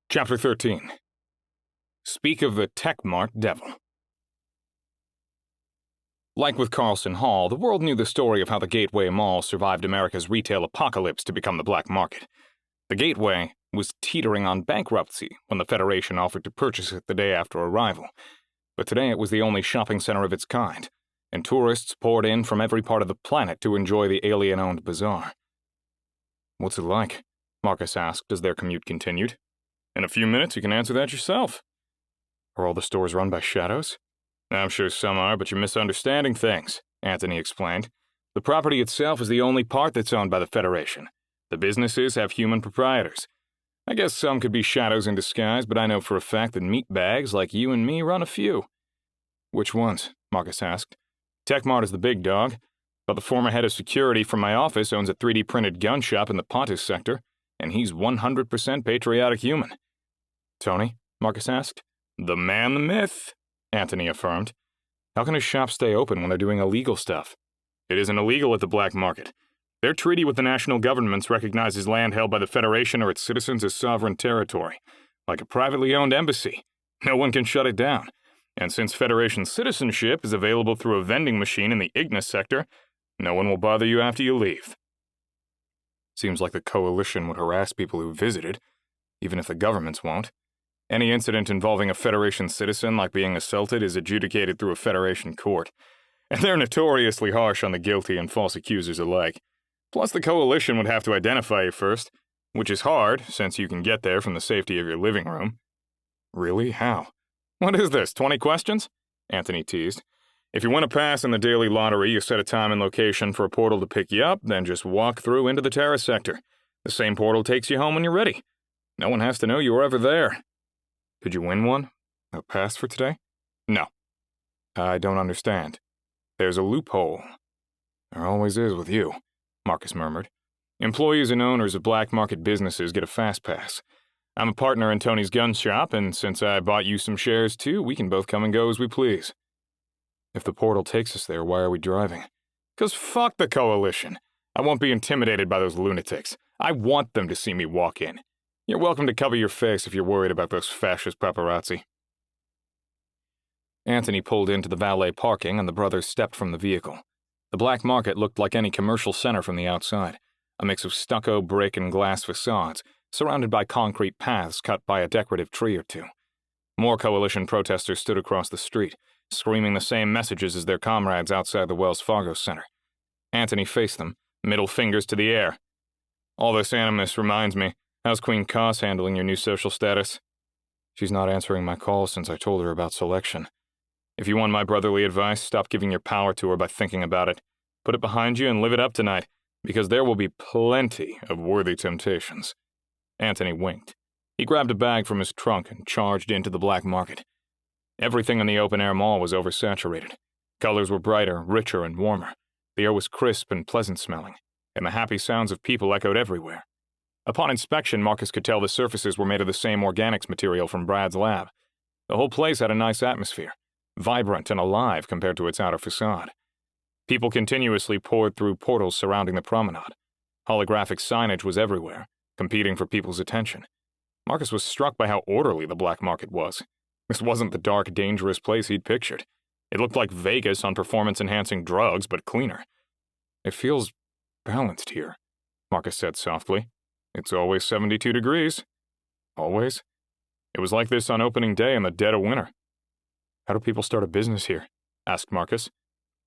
Chapter 13. Speak of the Tek-Mart Devil. Like with Carlson Hall, the world knew the story of how the Gateway Mall survived America's retail apocalypse to become the black market. The Gateway was teetering on bankruptcy when the Federation offered to purchase it the day after arrival. But today it was the only shopping center of its kind, and tourists poured in from every part of the planet to enjoy the alien-owned bazaar. "What's it like?" Marcus asked as their commute continued. "In a few minutes you can answer that yourself." "Are all the stores run by shadows?" "I'm sure some are, but you're misunderstanding things," Anthony explained. "The property itself is the only part that's owned by the Federation. The businesses have human proprietors. I guess some could be shadows in disguise, but I know for a fact that meatbags like you and me run a few." "Which ones?" Marcus asked. "Tek-Mart is the big dog, but the former head of security from my office owns a 3D-printed gun shop in the Pontus sector, and he's 100% patriotic human." "Tony?" Marcus asked. "The man, the myth," Anthony affirmed. "How can a shop stay open when they're doing illegal stuff?" "It isn't illegal at the black market. Their treaty with the national governments recognizes land held by the Federation or its citizens as sovereign territory, like a privately owned embassy. No one can shut it down. And since Federation citizenship is available through a vending machine in the Ignis sector, no one will bother you after you leave." "Seems like the Coalition would harass people who visited, even if the governments won't. Any incident involving a Federation citizen, like being assaulted, is adjudicated through a Federation court, and they're notoriously harsh on the guilty and false accusers alike. Plus, the Coalition would have to identify you first, which is hard, since you can get there from the safety of your living room." "Really? How?" "What is this, 20 questions?" Anthony teased. "If you win a pass in the daily lottery, you set a time and location for a portal to pick you up, then just walk through into the Terra sector. The same portal takes you home when you're ready. No one has to know you were ever there." "Did you win one? A pass for today?" "No." "I don't understand. There's a loophole." "There always is with you," Marcus murmured. "Employees and owners of black market businesses get a fast pass. I'm a partner in Tony's gun shop, and since I bought you some shares too, we can both come and go as we please." "If the portal takes us there, why are we driving?" "'Cause fuck the Coalition. I won't be intimidated by those lunatics. I want them to see me walk in. You're welcome to cover your face if you're worried about those fascist paparazzi." Anthony pulled into the valet parking and the brothers stepped from the vehicle. The black market looked like any commercial center from the outside, a mix of stucco, brick, and glass facades, surrounded by concrete paths cut by a decorative tree or two. More Coalition protesters stood across the street, screaming the same messages as their comrades outside the Wells Fargo Center. Anthony faced them, middle fingers to the air. "All this animus reminds me, how's Queen Cos handling your new social status?" "She's not answering my calls since I told her about selection." "If you want my brotherly advice, stop giving your power to her by thinking about it. Put it behind you and live it up tonight, because there will be plenty of worthy temptations." Anthony winked. He grabbed a bag from his trunk and charged into the black market. Everything in the open-air mall was oversaturated. Colors were brighter, richer, and warmer. The air was crisp and pleasant-smelling, and the happy sounds of people echoed everywhere. Upon inspection, Marcus could tell the surfaces were made of the same organics material from Brad's lab. The whole place had a nice atmosphere, vibrant and alive compared to its outer facade. People continuously poured through portals surrounding the promenade. Holographic signage was everywhere, competing for people's attention. Marcus was struck by how orderly the black market was. This wasn't the dark, dangerous place he'd pictured. It looked like Vegas on performance-enhancing drugs, but cleaner. "It feels balanced here," Marcus said softly. "It's always 72 degrees." "Always?" "It was like this on opening day in the dead of winter." "How do people start a business here?" asked Marcus.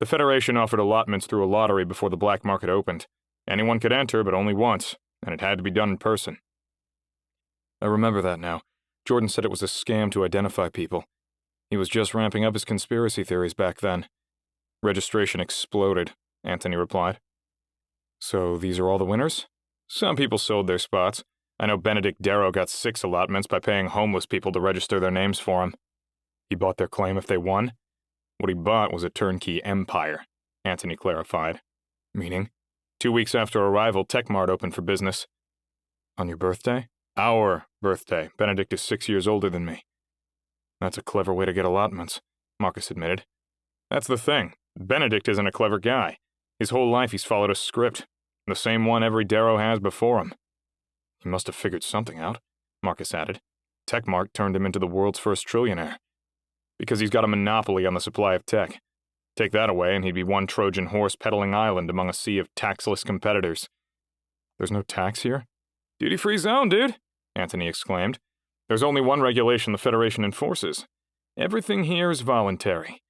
"The Federation offered allotments through a lottery before the black market opened. Anyone could enter, but only once, and it had to be done in person." "I remember that now. Jordan said it was a scam to identify people. He was just ramping up his conspiracy theories back then." "Registration exploded," Anthony replied. "So these are all the winners?" "Some people sold their spots. I know Benedict Darrow got 6 allotments by paying homeless people to register their names for him." "He bought their claim if they won?" "What he bought was a turnkey empire," Anthony clarified. "Meaning?" 2 weeks after arrival, Tek-Mart opened for business." "On your birthday?" "Our birthday. Benedict is 6 years older than me." "That's a clever way to get allotments," Marcus admitted. "That's the thing. Benedict isn't a clever guy. His whole life he's followed a script, the same one every Darrow has before him." "He must have figured something out," Marcus added. Tek-Mart turned him into the world's first trillionaire. Because he's got a monopoly on the supply of tech. Take that away and he'd be one Trojan horse peddling island among a sea of taxless competitors. There's no tax here? Duty-free zone, dude, Anthony exclaimed. There's only one regulation the Federation enforces. Everything here is voluntary.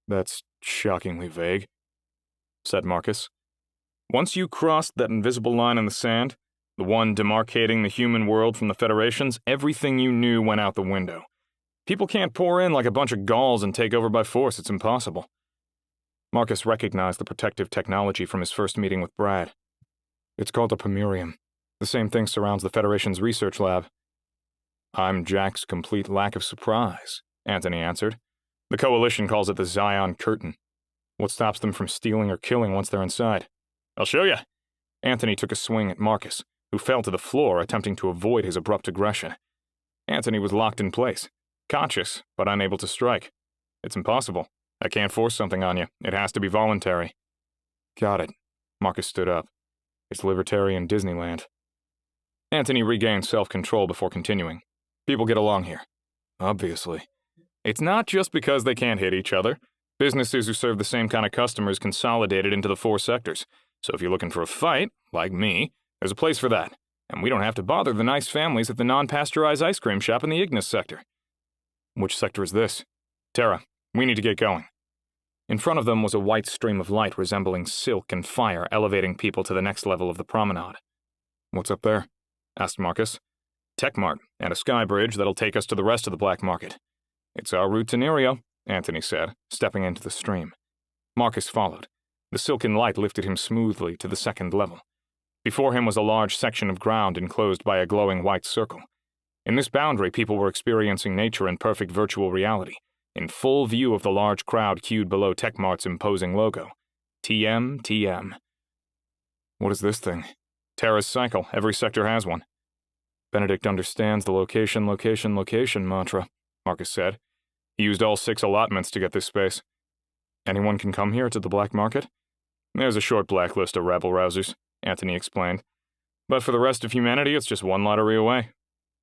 That's shockingly vague, said Marcus. Once you crossed that invisible line in the sand, the one demarcating the human world from the Federation's, everything you knew went out the window. People can't pour in like a bunch of Gauls and take over by force. It's impossible. Marcus recognized the protective technology from his first meeting with Brad. It's called a Pomerium. The same thing surrounds the Federation's research lab. I'm Jack's complete lack of surprise, Anthony answered. The Coalition calls it the Zion Curtain. What stops them from stealing or killing once they're inside? I'll show you. Anthony took a swing at Marcus, who fell to the floor attempting to avoid his abrupt aggression. Anthony was locked in place, conscious but unable to strike. It's impossible. I can't force something on you. It has to be voluntary. Got it. Marcus stood up. It's libertarian Disneyland. Anthony regained self-control before continuing. People get along here. Obviously. It's not just because they can't hit each other. Businesses who serve the same kind of customers consolidated into the 4 sectors. So if you're looking for a fight, like me, there's a place for that. And we don't have to bother the nice families at the non-pasteurized ice cream shop in the Ignis sector. Which sector is this? Tara, we need to get going. In front of them was a white stream of light resembling silk and fire elevating people to the next level of the promenade. What's up there? Asked Marcus. Tek-Mart and a sky bridge that'll take us to the rest of the black market. It's our route to Nereo, Anthony said, stepping into the stream. Marcus followed. The silken light lifted him smoothly to the second level. Before him was a large section of ground enclosed by a glowing white circle. In this boundary, people were experiencing nature in perfect virtual reality, in full view of the large crowd queued below Tek-Mart's imposing logo. TM, TM. What is this thing? Terra's cycle. Every sector has one. Benedict understands the location mantra, Marcus said. He used all 6 allotments to get this space. Anyone can come here to the black market? There's a short blacklist of rabble-rousers, Anthony explained. But for the rest of humanity, it's just one lottery away.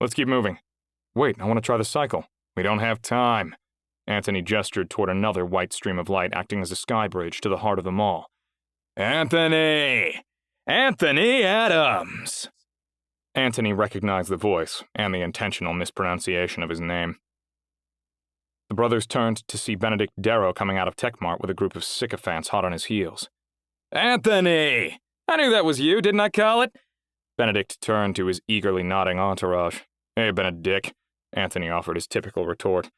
Let's keep moving. Wait, I want to try the cycle. We don't have time. Anthony gestured toward another white stream of light acting as a sky bridge to the heart of the mall. Anthony! Anthony Adams! Anthony recognized the voice and the intentional mispronunciation of his name. The brothers turned to see Benedict Darrow coming out of Tek-Mart with a group of sycophants hot on his heels. Anthony! I knew that was you, didn't I call it? Benedict turned to his eagerly nodding entourage. Hey, Benedict, Anthony offered his typical retort.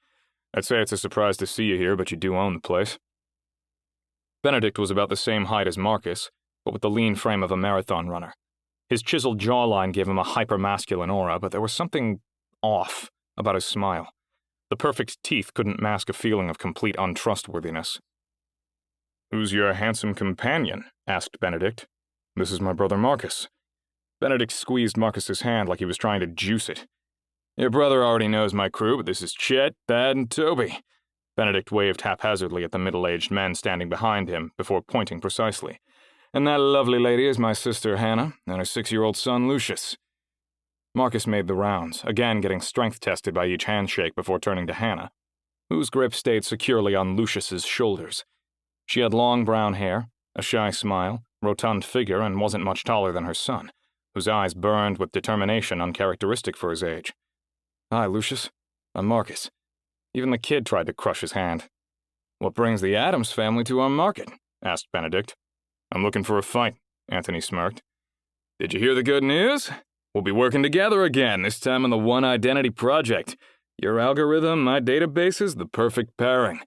I'd say it's a surprise to see you here, but you do own the place. Benedict was about the same height as Marcus, but with the lean frame of a marathon runner. His chiseled jawline gave him a hyper-masculine aura, but there was something off about his smile. The perfect teeth couldn't mask a feeling of complete untrustworthiness. Who's your handsome companion? Asked Benedict. This is my brother Marcus. Benedict squeezed Marcus's hand like he was trying to juice it. Your brother already knows my crew, but this is Chet, Thad, and Toby. Benedict waved haphazardly at the middle-aged men standing behind him before pointing precisely. And that lovely lady is my sister Hannah, and her 6-year-old son Lucius. Marcus made the rounds, again getting strength tested by each handshake before turning to Hannah, whose grip stayed securely on Lucius's shoulders. She had long brown hair, a shy smile, rotund figure, and wasn't much taller than her son, whose eyes burned with determination uncharacteristic for his age. Hi, Lucius. I'm Marcus. Even the kid tried to crush his hand. What brings the Adams family to our market? Asked Benedict. I'm looking for a fight, Anthony smirked. Did you hear the good news? We'll be working together again, this time on the One Identity Project. Your algorithm, my databases, the perfect pairing.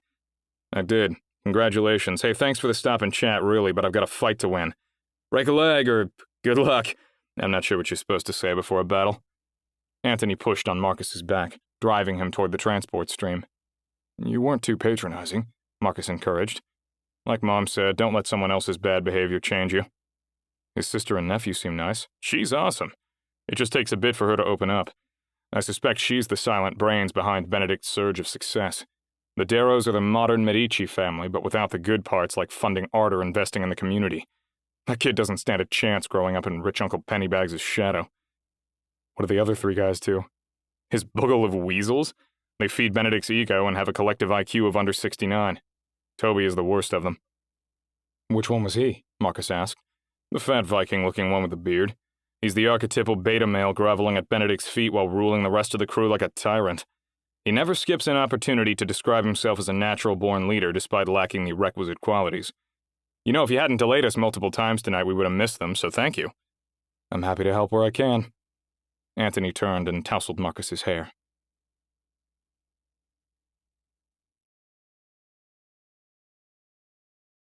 I did. Congratulations. Hey, thanks for the stop and chat, really, but I've got a fight to win. Break a leg, or good luck. I'm not sure what you're supposed to say before a battle. Anthony pushed on Marcus's back, driving him toward the transport stream. You weren't too patronizing, Marcus encouraged. Like Mom said, don't let someone else's bad behavior change you. His sister and nephew seem nice. She's awesome. It just takes a bit for her to open up. I suspect she's the silent brains behind Benedict's surge of success. The Darrows are the modern Medici family, but without the good parts like funding art or investing in the community. That kid doesn't stand a chance growing up in rich Uncle Pennybags' shadow. What do the other 3 guys do? His bogle of weasels? They feed Benedict's ego and have a collective IQ of under 69. Toby is the worst of them. Which one was he? Marcus asked. The fat Viking-looking one with the beard. He's the archetypal beta male groveling at Benedict's feet while ruling the rest of the crew like a tyrant. He never skips an opportunity to describe himself as a natural-born leader despite lacking the requisite qualities. You know, if you hadn't delayed us multiple times tonight, we would have missed them, so thank you. I'm happy to help where I can. Anthony turned and tousled Marcus's hair.